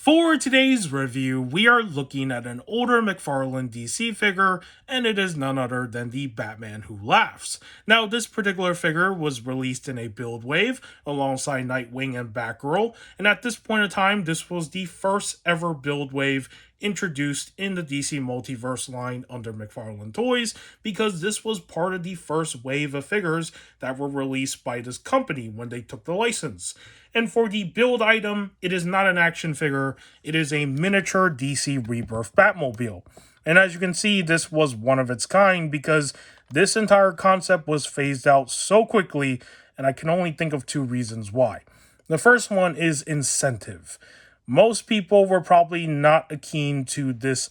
For today's review, we are looking at an older Mcfarlane DC figure, and it is none other than the Batman Who Laughs. Now, this particular figure was released in a build wave alongside Nightwing and Batgirl, and at this point in time, this was the first ever build wave introduced in the DC Multiverse line under Mcfarlane Toys, because this was part of the first wave of figures that were released by this company when they took the license. And for the build item, it is not an action figure, it is a miniature DC Rebirth Batmobile. And as you can see, this was one of its kind because this entire concept was phased out so quickly, and I can only think of two reasons why. The first one is incentive. Most people were probably not keen to this,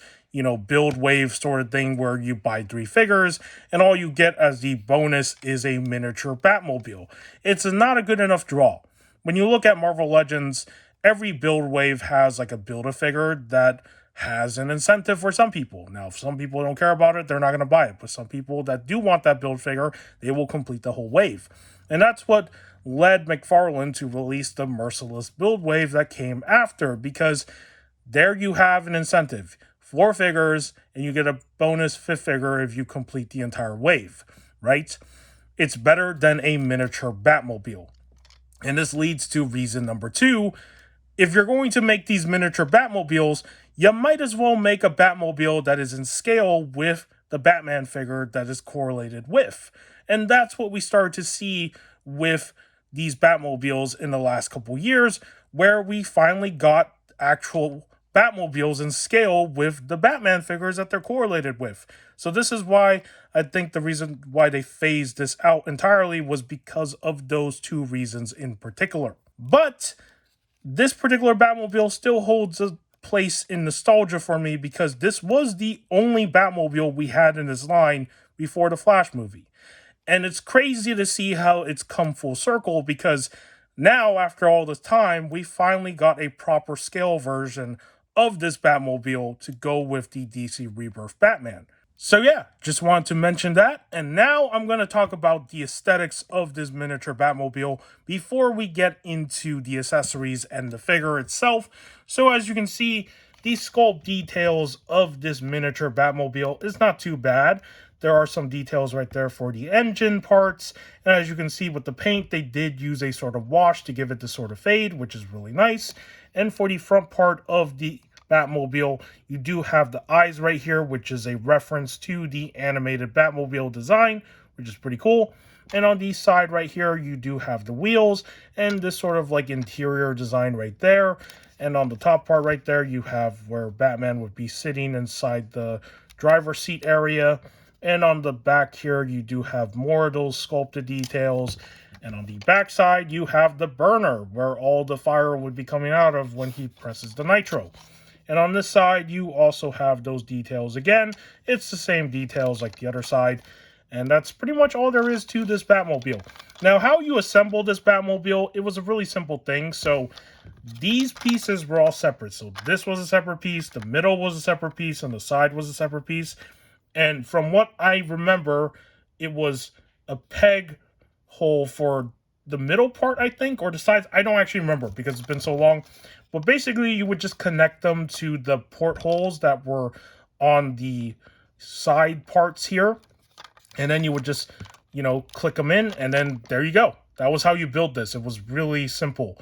build wave sort of thing where you buy 3 figures and all you get as the bonus is a miniature Batmobile. It's not a good enough draw. When you look at Marvel Legends, every build wave has like a Build-A-Figure that has an incentive for some people. Now, if some people don't care about it, they're not going to buy it. But some people that do want that build figure, they will complete the whole wave. And that's what led Mcfarlane to release the Merciless build wave that came after, because there you have an incentive. 4 figures, and you get a bonus 5th figure if you complete the entire wave, right? It's better than a miniature Batmobile. And this leads to reason number 2. If you're going to make these miniature Batmobiles, you might as well make a Batmobile that is in scale with the Batman figure that is correlated with. And that's what we started to see with these Batmobiles in the last couple years, where we finally got actual Batmobiles in scale with the Batman figures that they're correlated with. So this is why I think the reason why they phased this out entirely was because of those 2 reasons in particular. But this particular Batmobile still holds a place in nostalgia for me because this was the only Batmobile we had in this line before the Flash movie. And it's crazy to see how it's come full circle, because now, after all this time, we finally got a proper scale version of this Batmobile to go with the DC Rebirth Batman. So yeah, just wanted to mention that. And now I'm going to talk about the aesthetics of this miniature Batmobile before we get into the accessories and the figure itself. So as you can see, the sculpt details of this miniature Batmobile is not too bad. There are some details right there for the engine parts. And as you can see with the paint, they did use a sort of wash to give it this sort of fade, which is really nice. And for the front part of the Batmobile, you do have the eyes right here, which is a reference to the animated Batmobile design, which is pretty cool. And on the side right here, you do have the wheels and this sort of like interior design right there. And on the top part right there, you have where Batman would be sitting inside the driver's seat area. And on the back here, you do have more of those sculpted details. And on the back side, you have the burner where all the fire would be coming out of when he presses the nitro. And on this side, you also have those details again. It's the same details like the other side. And that's pretty much all there is to this Batmobile. Now, how you assemble this Batmobile, it was a really simple thing. So these pieces were all separate. So this was a separate piece, the middle was a separate piece, and the side was a separate piece. And from what I remember, it was a peg hole for the middle part, I think, or the sides. I don't actually remember because it's been so long. But basically, you would just connect them to the portholes that were on the side parts here. And then you would just, click them in, and then there you go. That was how you build this. It was really simple.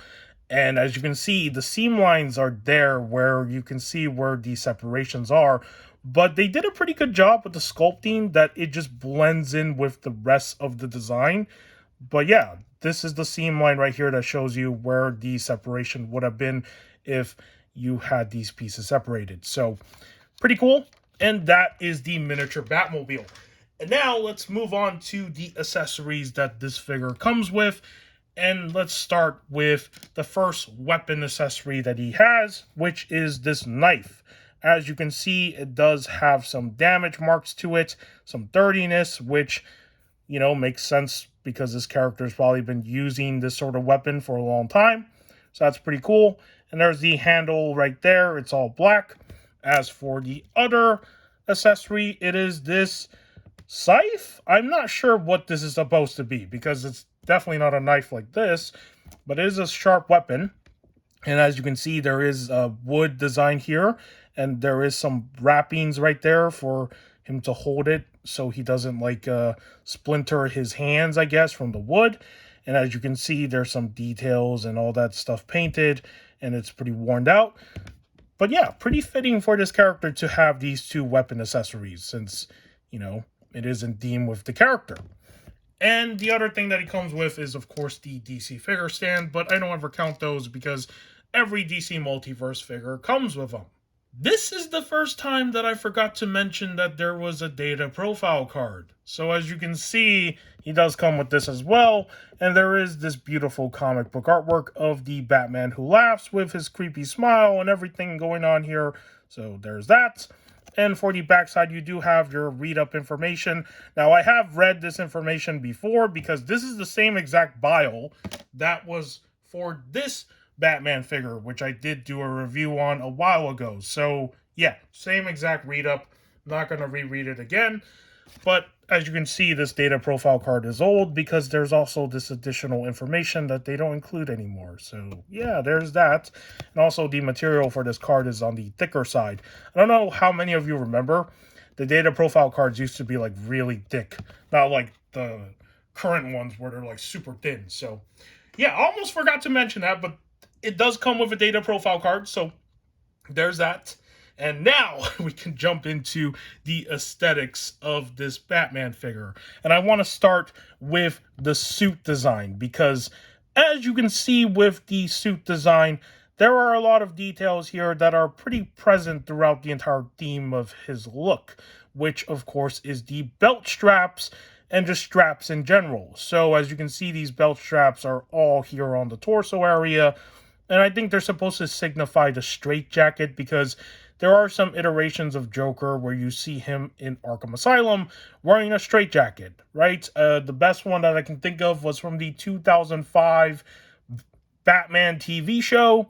And as you can see, the seam lines are there where you can see where the separations are. But they did a pretty good job with the sculpting that it just blends in with the rest of the design. But yeah, this is the seam line right here that shows you where the separation would have been if you had these pieces separated. So pretty cool. And that is the miniature Batmobile. And now let's move on to the accessories that this figure comes with. And let's start with the first weapon accessory that he has, which is this knife. As you can see, it does have some damage marks to it, some dirtiness, which, makes sense because this character has probably been using this sort of weapon for a long time. So that's pretty cool. And there's the handle right there. It's all black. As for the other accessory, it is this scythe. I'm not sure what this is supposed to be because it's definitely not a knife like this, but it is a sharp weapon. And as you can see, there is a wood design here, and there is some wrappings right there for him to hold it so he doesn't like splinter his hands, I guess, from the wood. And as you can see, there's some details and all that stuff painted, and it's pretty worn out. But yeah, pretty fitting for this character to have these two weapon accessories since, you know, it is in theme with the character. And the other thing that he comes with is, of course, the DC figure stand, but I don't ever count those because every DC Multiverse figure comes with them. This is the first time that I forgot to mention that there was a data profile card. So as you can see, he does come with this as well, and there is this beautiful comic book artwork of the Batman who laughs with his creepy smile and everything going on here. So there's that. And for the backside, you do have your read-up information. Now, I have read this information before because this is the same exact bio that was for this Batman figure, which I did do a review on a while ago. So, yeah, same exact read-up. Not going to reread it again. But as you can see, this data profile card is old because there's also this additional information that they don't include anymore. So yeah, there's that. And also the material for this card is on the thicker side. I don't know how many of you remember, the data profile cards used to be like really thick. Not like the current ones where they're like super thin. So yeah, almost forgot to mention that, but it does come with a data profile card. So there's that. And now we can jump into the aesthetics of this Batman figure. And I want to start with the suit design because as you can see with the suit design, there are a lot of details here that are pretty present throughout the entire theme of his look, which of course is the belt straps and just straps in general. So as you can see, these belt straps are all here on the torso area, and I think they're supposed to signify the straitjacket because there are some iterations of Joker where you see him in Arkham Asylum wearing a straitjacket, right? The best one that I can think of was from the 2005 Batman TV show.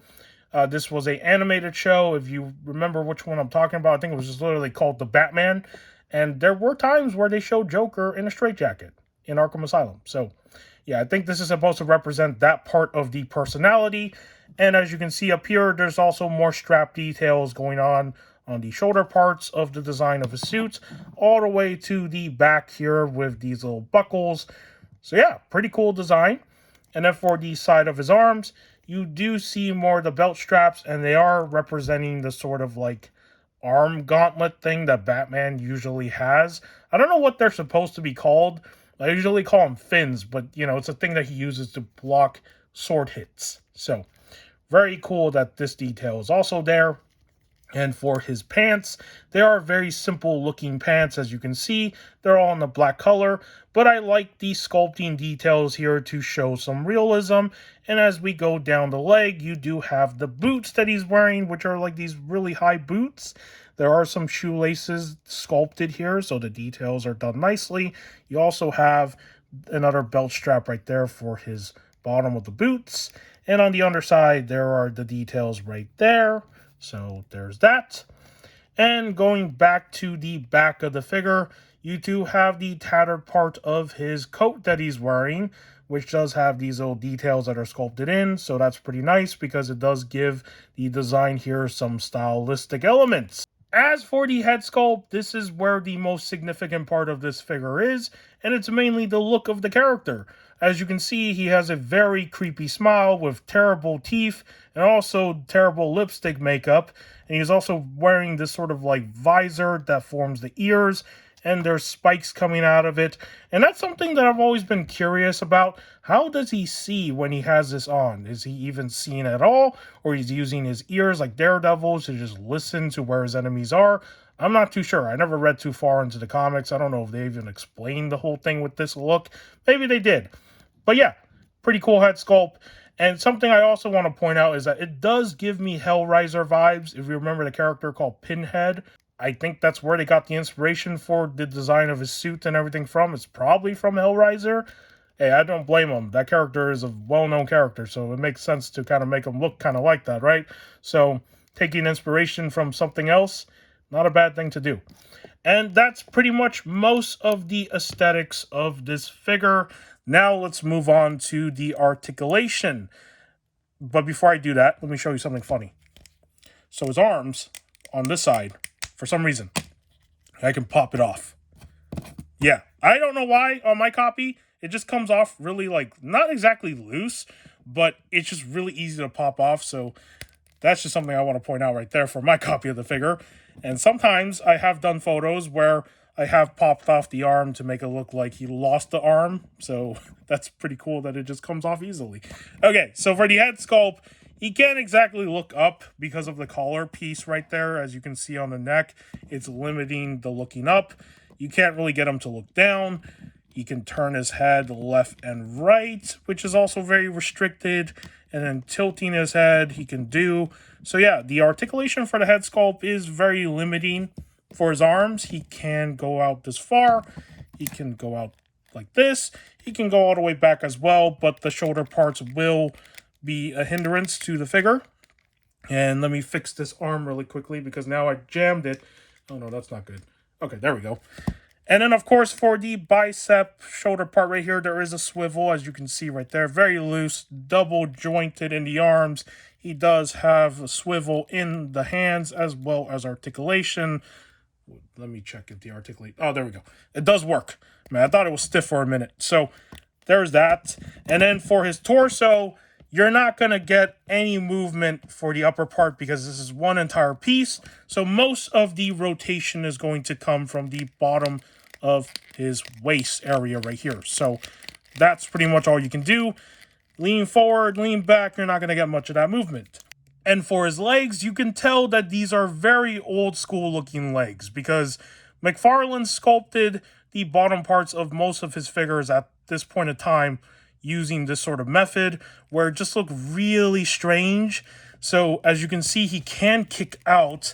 This was an animated show. If you remember which one I'm talking about, I think it was just literally called The Batman. And there were times where they showed Joker in a straitjacket in Arkham Asylum. So, yeah, I think this is supposed to represent that part of the personality. And as you can see up here, there's also more strap details going on the shoulder parts of the design of his suit, all the way to the back here with these little buckles. So yeah, pretty cool design. And then for the side of his arms, you do see more of the belt straps, and they are representing the sort of like arm gauntlet thing that Batman usually has. I don't know what they're supposed to be called. I usually call them fins, but you know, it's a thing that he uses to block sword hits. So very cool that this detail is also there. And for his pants, they are very simple looking pants. As you can see, they're all in the black color, but I like the sculpting details here to show some realism. And as we go down the leg, you do have the boots that he's wearing, which are like these really high boots. There are some shoelaces sculpted here, so the details are done nicely. You also have another belt strap right there for his bottom of the boots. And on the underside, there are the details right there. So there's that. And going back to the back of the figure, you do have the tattered part of his coat that he's wearing, which does have these little details that are sculpted in. So that's pretty nice because it does give the design here some stylistic elements. As for the head sculpt, this is where the most significant part of this figure is, and it's mainly the look of the character. As you can see, he has a very creepy smile with terrible teeth and also terrible lipstick makeup. And he's also wearing this sort of like visor that forms the ears, and there's spikes coming out of it. And that's something that I've always been curious about. How does he see when he has this on? Is he even seeing at all? Or he's using his ears like Daredevil to just listen to where his enemies are? I'm not too sure. I never read too far into the comics. I don't know if they even explained the whole thing with this look. Maybe they did. But yeah, pretty cool head sculpt. And something I also want to point out is that it does give me Hellraiser vibes. If you remember the character called Pinhead, I think that's where they got the inspiration for the design of his suit and everything from. It's probably from Hellraiser. Hey, I don't blame him. That character is a well-known character, so it makes sense to kind of make him look kind of like that, right? So taking inspiration from something else, not a bad thing to do. And that's pretty much most of the aesthetics of this figure. Now let's move on to the articulation. But before I do that, let me show you something funny. So his arms on this side, for some reason, I can pop it off. Yeah, I don't know why on my copy, it just comes off really, like, not exactly loose, but it's just really easy to pop off. So that's just something I want to point out right there for my copy of the figure. And sometimes I have done photos where I have popped off the arm to make it look like he lost the arm. So that's pretty cool that it just comes off easily. Okay, so for the head sculpt, he can't exactly look up because of the collar piece right there. As you can see on the neck, it's limiting the looking up. You can't really get him to look down. He can turn his head left and right, which is also very restricted. And then tilting his head, he can do. So yeah, the articulation for the head sculpt is very limiting. For his arms, he can go out this far. He can go out like this. He can go all the way back as well, but the shoulder parts will be a hindrance to the figure. And let me fix this arm really quickly because now I jammed it. Oh no, that's not good. Okay, there we go. And then, of course, for the bicep shoulder part right here, there is a swivel, as you can see right there. Very loose, double jointed in the arms. He does have a swivel in the hands as well as articulation. Let me check if the articulate. Oh, there we go. It does work. Man, I thought it was stiff for a minute. So there's that. And then for his torso, you're not going to get any movement for the upper part because this is one entire piece. So most of the rotation is going to come from the bottom of his waist area right here. So that's pretty much all you can do. Lean forward, lean back, you're not going to get much of that movement. And for his legs, you can tell that these are very old school looking legs because Mcfarlane sculpted the bottom parts of most of his figures at this point in time using this sort of method where it just look really strange. So as you can see, he can kick out.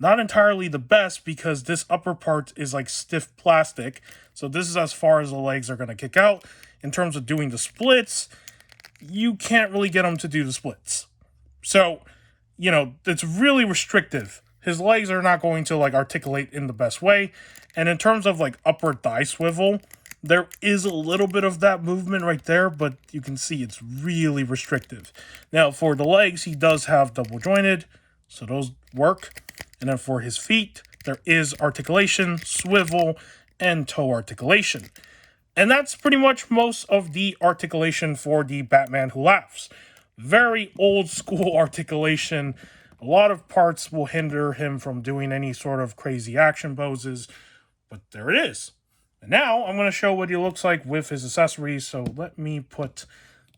Not entirely the best because this upper part is like stiff plastic. So this is as far as the legs are going to kick out. In terms of doing the splits, you can't really get him to do the splits. So, you know, it's really restrictive. His legs are not going to like articulate in the best way. And in terms of like upward thigh swivel, there is a little bit of that movement right there, but you can see it's really restrictive. Now, for the legs, he does have double jointed, so those work. And then for his feet, there is articulation, swivel, and toe articulation. And that's pretty much most of the articulation for the Batman Who Laughs. Very old school articulation. A lot of parts will hinder him from doing any sort of crazy action poses, but there it is. And now I'm going to show what he looks like with his accessories. So let me put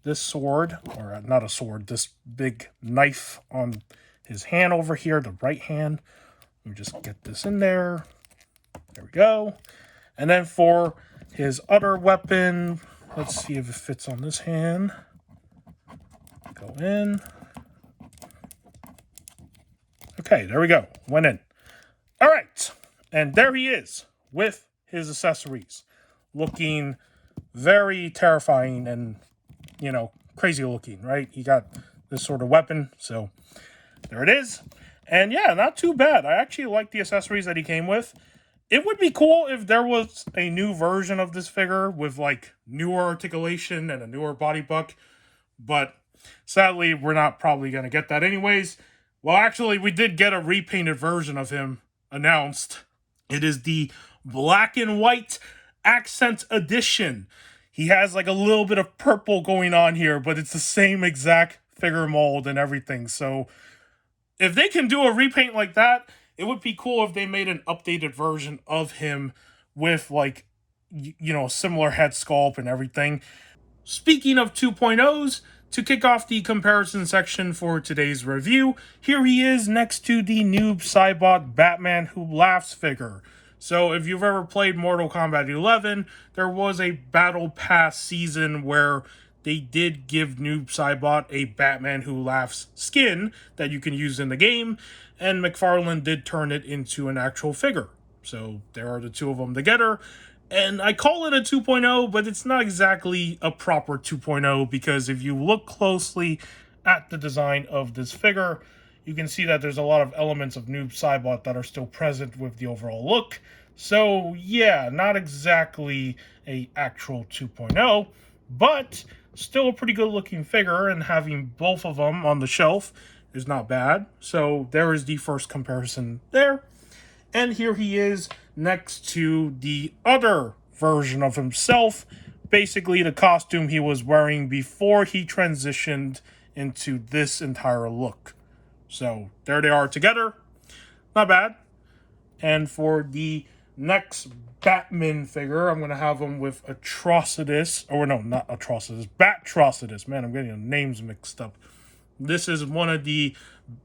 this sword, or not a sword, this big knife on his hand over here, the right hand. Let me just get this in there. There we go. And then for his other weapon, let's see if it fits on this hand. Go in. Okay, there we go. Went in. All right. And there he is with his accessories. Looking very terrifying and, you know, crazy looking, right? He got this sort of weapon. So there it is. And yeah, not too bad. I actually like the accessories that he came with. It would be cool if there was a new version of this figure with like newer articulation and a newer body buck. But sadly, we're not probably going to get that anyways. Well, actually, we did get a repainted version of him announced. It is the black and white accent edition. He has like a little bit of purple going on here, but it's the same exact figure mold and everything. So if they can do a repaint like that, it would be cool if they made an updated version of him with like, you know, similar head sculpt and everything. Speaking of 2.0s, to kick off the comparison section for today's review, here he is next to the Noob Saibot Batman Who Laughs figure. So if you've ever played Mortal Kombat 11, there was a Battle Pass season where they did give Noob Saibot a Batman Who Laughs skin that you can use in the game, and Mcfarlane did turn it into an actual figure. So there are the two of them together. And I call it a 2.0, but it's not exactly a proper 2.0 because if you look closely at the design of this figure, you can see that there's a lot of elements of Noob Saibot that are still present with the overall look. So yeah, not exactly a actual 2.0, but still a pretty good looking figure, and having both of them on the shelf is not bad. So there is the first comparison there. And here he is next to the other version of himself, basically the costume he was wearing before he transitioned into this entire look. So there they are together. Not bad. And for the next Batman figure, I'm going to have him with Atrocitus. Or no, not Atrocitus. Batrocitus. Man, I'm getting the names mixed up. This is one of the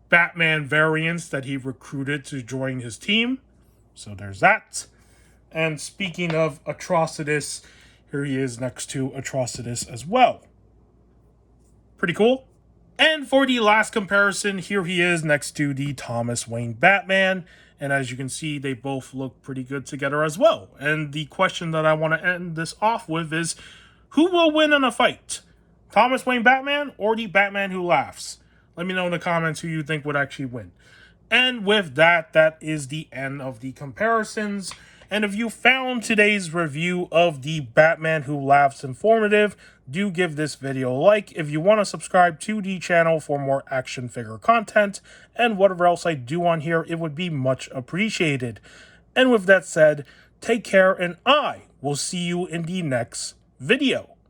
Batman variants that he recruited to join his team. So there's that. And speaking of Atrocitus, here he is next to Atrocitus as well. Pretty cool. And for the last comparison, here he is next to the Thomas Wayne Batman. And as you can see, they both look pretty good together as well. And the question that I want to end this off with is, who will win in a fight? Thomas Wayne Batman or the Batman Who Laughs? Let me know in the comments who you think would actually win. And with that, that is the end of the comparisons. And if you found today's review of the Batman Who Laughs informative, do give this video a like. If you want to subscribe to the channel for more action figure content and whatever else I do on here, it would be much appreciated. And with that said, take care, and I will see you in the next video.